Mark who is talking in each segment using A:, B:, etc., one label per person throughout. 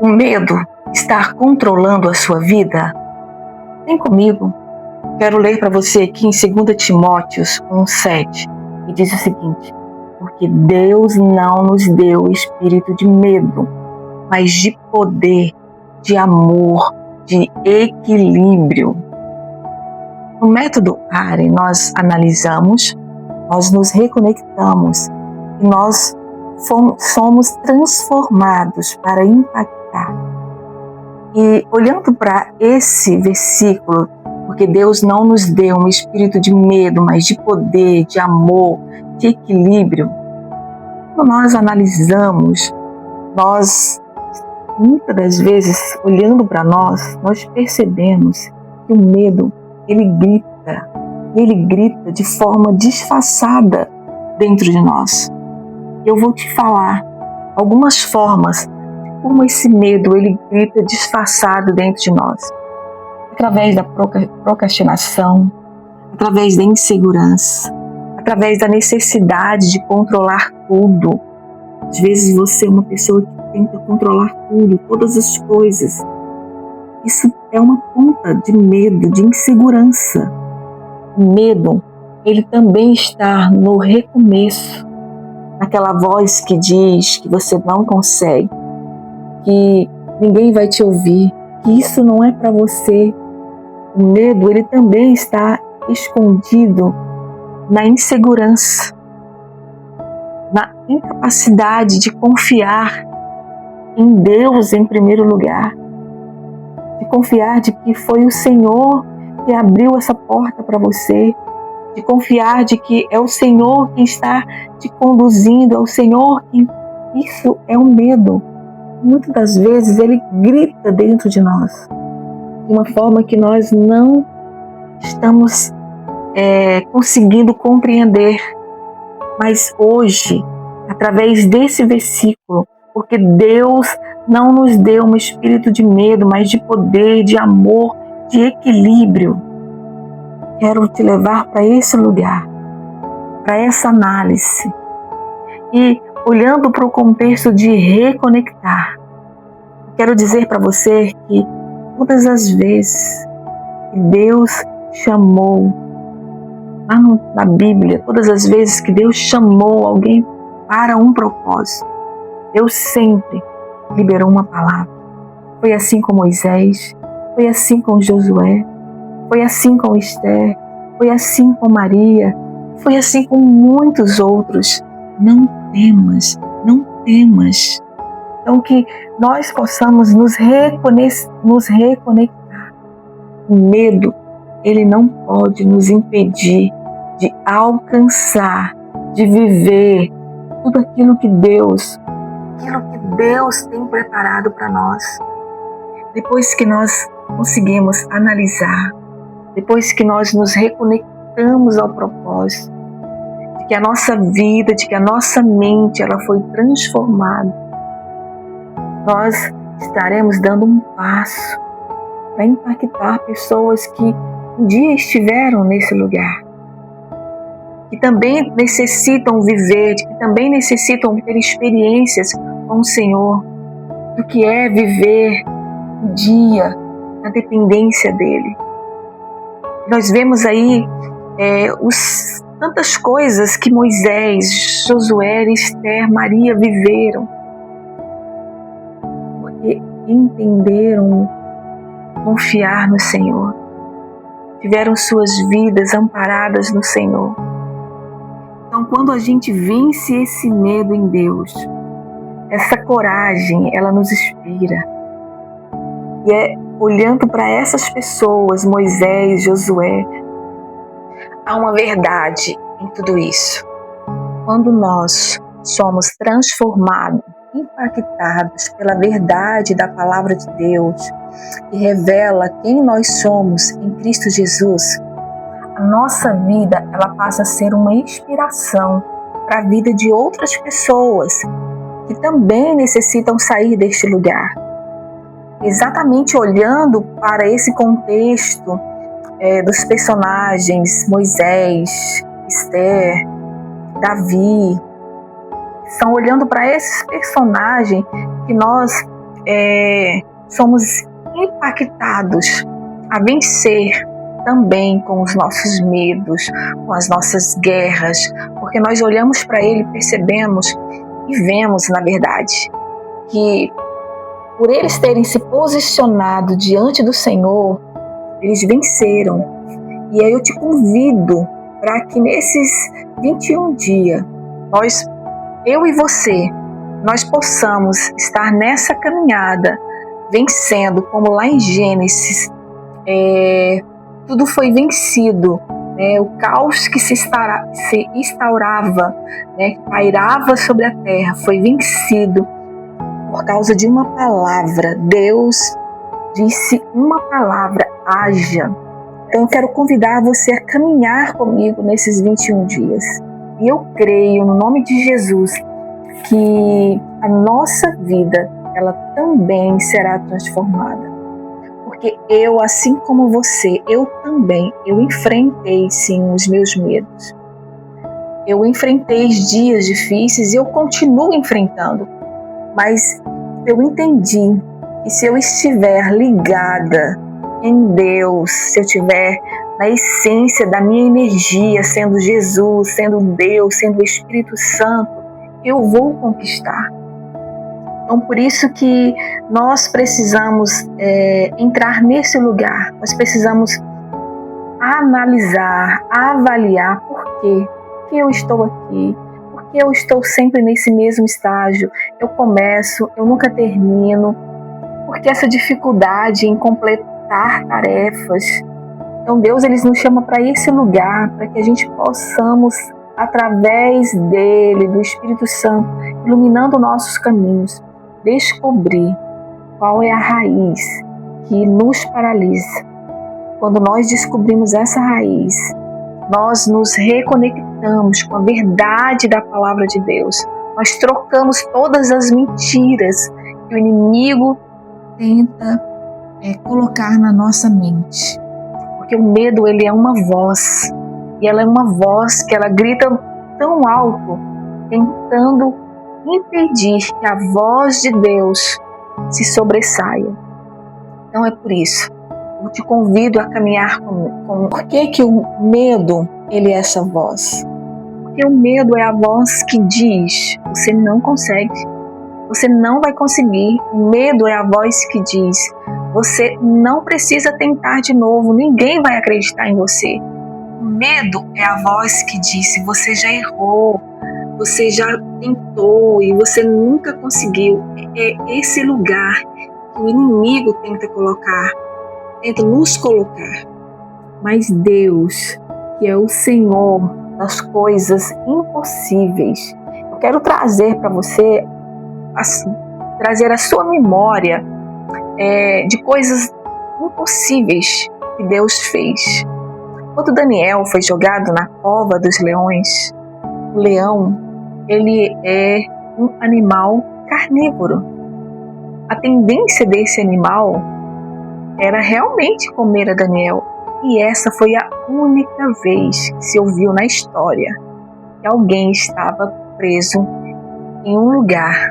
A: o medo está controlando a sua vida? Vem comigo. Quero ler para você aqui em 2 Timóteos 1,7, que diz o seguinte: porque Deus não nos deu espírito de medo, mas de poder, de amor, de equilíbrio. No método ARE, nós analisamos, nós nos reconectamos e nós somos transformados para impactar. E olhando para esse versículo, porque Deus não nos deu um espírito de medo, mas de poder, de amor, de equilíbrio. Quando nós analisamos, nós, muitas das vezes, olhando para nós percebemos que o medo, ele grita de forma disfarçada dentro de nós. Eu vou te falar algumas formas de como esse medo, ele grita disfarçado dentro de nós. Através da procrastinação, através da insegurança, através da necessidade de controlar tudo. Às vezes você é uma pessoa que tenta controlar tudo, todas as coisas. Isso é uma ponta de medo, de insegurança. O medo, ele também está no recomeço, naquela voz que diz que você não consegue, que ninguém vai te ouvir, que isso não é para você. O medo, ele também está escondido na insegurança, na incapacidade de confiar em Deus em primeiro lugar, de confiar de que foi o Senhor que abriu essa porta para você, de confiar de que é o Senhor quem está te conduzindo, é o Senhor quem... Isso é um medo. Muitas das vezes ele grita dentro de nós, de uma forma que nós não estamos conseguindo compreender. Mas hoje, através desse versículo, porque Deus não nos deu um espírito de medo, mas de poder, de amor, de equilíbrio. Quero te levar para esse lugar, para essa análise. E olhando para o contexto de reconectar, quero dizer para você que todas as vezes que Deus chamou, lá na Bíblia, todas as vezes que Deus chamou alguém para um propósito, Deus sempre liberou uma palavra. Foi assim com Moisés, foi assim com Josué, foi assim com Esther, foi assim com Maria, foi assim com muitos outros. Não temas, não temas. Então que nós possamos nos reconectar. O medo, ele não pode nos impedir de alcançar, de viver tudo aquilo que Deus tem preparado para nós. Depois que nós conseguimos analisar, depois que nós nos reconectamos ao propósito, de que a nossa vida, de que a nossa mente ela foi transformada, nós estaremos dando um passo para impactar pessoas que um dia estiveram nesse lugar, que também necessitam viver, que também necessitam ter experiências com o Senhor, do que é viver um dia na dependência dEle. Nós vemos aí tantas coisas que Moisés, Josué, Esther, Maria viveram, porque entenderam confiar no Senhor, tiveram suas vidas amparadas no Senhor. Então, quando a gente vence esse medo em Deus, essa coragem, ela nos inspira. E olhando para essas pessoas, Moisés, Josué, há uma verdade em tudo isso. Quando nós somos transformados, impactados pela verdade da palavra de Deus, que revela quem nós somos em Cristo Jesus, a nossa vida ela passa a ser uma inspiração para a vida de outras pessoas que também necessitam sair deste lugar. Exatamente olhando para esse contexto dos personagens Moisés, Esther, Davi, são olhando para esses personagens que nós somos impactados a vencer também com os nossos medos, com as nossas guerras, porque nós olhamos para Ele, percebemos e vemos, na verdade, que por eles terem se posicionado diante do Senhor, eles venceram. E aí eu te convido para que nesses 21 dias, eu e você, nós possamos estar nessa caminhada, vencendo, como lá em Gênesis, tudo foi vencido, né? O caos que se instaurava, né? Que pairava sobre a terra, foi vencido por causa de uma palavra. Deus disse uma palavra: haja. Então eu quero convidar você a caminhar comigo nesses 21 dias. E eu creio, no nome de Jesus, que a nossa vida, ela também será transformada. Porque eu, assim como você, eu enfrentei sim os meus medos. Eu enfrentei dias difíceis e eu continuo enfrentando. Mas eu entendi que se eu estiver ligada em Deus, se eu estiver na essência da minha energia, sendo Jesus, sendo Deus, sendo o Espírito Santo, eu vou conquistar. Então, por isso que nós precisamos entrar nesse lugar. Nós precisamos analisar, avaliar por quê. Por que eu estou aqui? Por que eu estou sempre nesse mesmo estágio? Eu começo, eu nunca termino. Por que essa dificuldade em completar tarefas? Então, Deus ele nos chama para esse lugar, para que a gente possamos, através dele, do Espírito Santo, iluminando nossos caminhos, descobrir qual é a raiz que nos paralisa. Quando nós descobrimos essa raiz, nós nos reconectamos com a verdade da palavra de Deus. Nós trocamos todas as mentiras que o inimigo tenta colocar na nossa mente. Porque o medo, ele é uma voz. E ela é uma voz que ela grita tão alto, tentando impedir que a voz de Deus se sobressaia. Então é por isso, eu te convido a caminhar com... Por que o medo, ele é essa voz? Porque o medo é a voz que diz: você não consegue, você não vai conseguir. O medo é a voz que diz: você não precisa tentar de novo, ninguém vai acreditar em você. O medo é a voz que diz: você já errou, você já tentou e você nunca conseguiu. É esse lugar que o inimigo tenta nos colocar. Mas Deus, que é o Senhor das coisas impossíveis, eu quero trazer para você, trazer a sua memória de coisas impossíveis que Deus fez. Quando Daniel foi jogado na cova dos leões, o leão, ele é um animal carnívoro. A tendência desse animal era realmente comer a Daniel. E essa foi a única vez que se ouviu na história que alguém estava preso em um lugar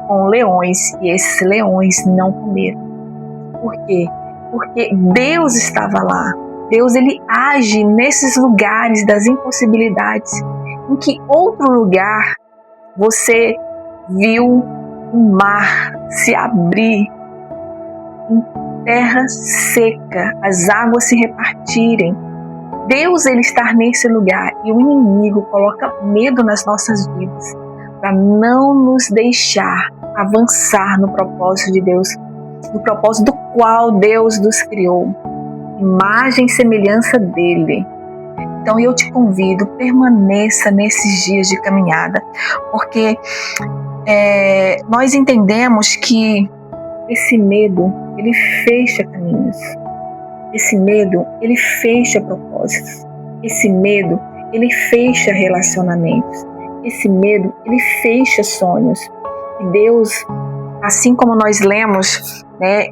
A: com leões e esses leões não comeram. Por quê? Porque Deus estava lá. Deus, ele age nesses lugares das impossibilidades. Em que outro lugar você viu o mar se abrir em terra seca, as águas se repartirem? Deus, ele está nesse lugar, e o inimigo coloca medo nas nossas vidas para não nos deixar avançar no propósito de Deus, no propósito do qual Deus nos criou, imagem e semelhança dele. Então eu te convido, permaneça nesses dias de caminhada, porque nós entendemos que esse medo, ele fecha caminhos. Esse medo, ele fecha propósitos. Esse medo, ele fecha relacionamentos. Esse medo, ele fecha sonhos. E Deus, assim como nós lemos,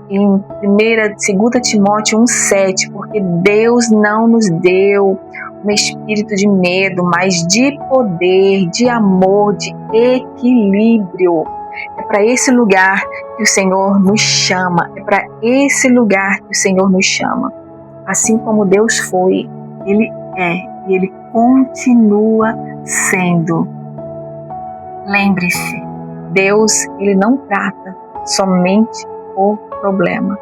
A: em 2 Timóteo 1,7, porque Deus não nos deu um espírito de medo, mas de poder, de amor, de equilíbrio. É para esse lugar que o Senhor nos chama, é para esse lugar que o Senhor nos chama. Assim como Deus foi, Ele é e Ele continua sendo. Lembre-se, Deus, Ele não trata somente o problema.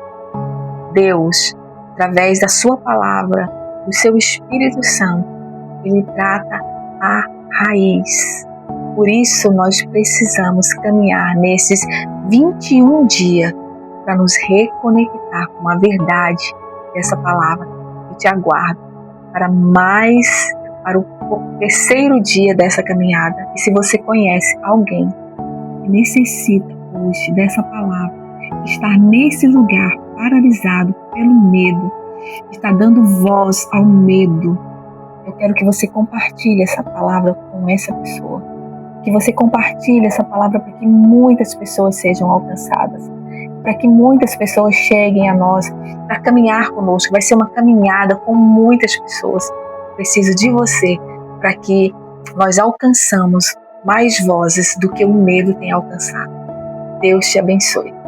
A: Deus, através da sua palavra, do seu Espírito Santo, Ele trata a raiz. Por isso nós precisamos caminhar nesses 21 dias para nos reconectar com a verdade dessa palavra. Eu te aguardo para o terceiro dia dessa caminhada. E se você conhece alguém que necessita hoje dessa palavra, estar nesse lugar paralisado pelo medo, está dando voz ao medo, eu quero que você compartilhe essa palavra com essa pessoa. Que você compartilhe essa palavra para que muitas pessoas sejam alcançadas. Para que muitas pessoas cheguem a nós, para caminhar conosco. Vai ser uma caminhada com muitas pessoas. Preciso de você para que nós alcançamos mais vozes do que o medo tem alcançado. Deus te abençoe.